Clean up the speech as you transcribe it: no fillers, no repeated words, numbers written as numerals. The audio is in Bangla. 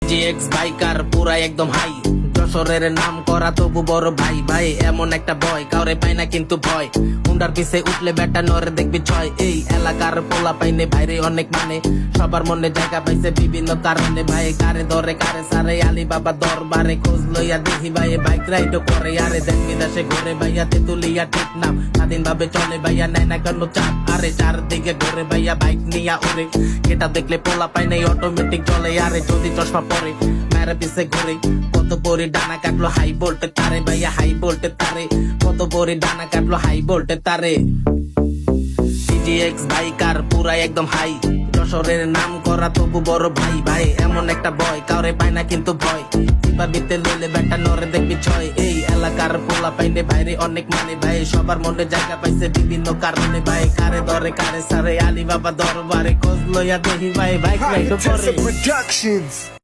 জিএক্স বাইকার পুরা একদম হাই, যশোরের নাম করা তবু বড় ভাই। ভাই এমন একটা বয় কাউরে পায় না কিন্তু ভয়, হুন্ডার পিছে উঠলে বেটা নরে দেখবি ছয়। এই এলাকার পোলা পাইনে ভাইরে অনেক মানে, সবার মনে জায়গা পাইছে বিভিন্ন কারণে। ভাই কারে ধরে কারে সারে আলী বাবা দরবারে, খোঁজ লইয়া দেখি ভাই বাইক রাইড করে। আরে দেখ বিদেশে ঘুরে ভাইয়া তেতুলিয়া ঠিক নাম, স্বাধীন ভাবে চলে ভাইয়া নেয় না কেন চাপ। আরে চারদিকে ঘুরে ভাইয়া বাইক নিয়া উড়ে, এটা দেখলে পোলা পাই নাই অটোমেটিক চলে। আরে যদি চশমা পরে মেরে পিছে ঘুরে, কত পরি ডানা কাটলো হাই ভোল্টে তারে ভাইয়া, হাই ভোল্টে তারে কত পরি ডানা কাটলো হাই ভোল্টে তারে। জিএক্স বাইকার পুরা একদম হাই, যশোরের নাম করা তবু বড় ভাই। ভাই এমন একটা বয় কাউরে পায় না কিন্তু ভয়, চিপা দিতে লইলে বেটা নরে দেখবি ছয়। এই এলাকার পোলা পাইনে ভাইরে অনেক মানে, ভাই সবার মনে জায়গা পাইছে বিভিন্ন কারণে। ভাই কারে ধরে কারে সারে আলী বাবা দরবারে, খোঁজ লইয়া দেখি ভাই বাইক রাইড করে। Productions.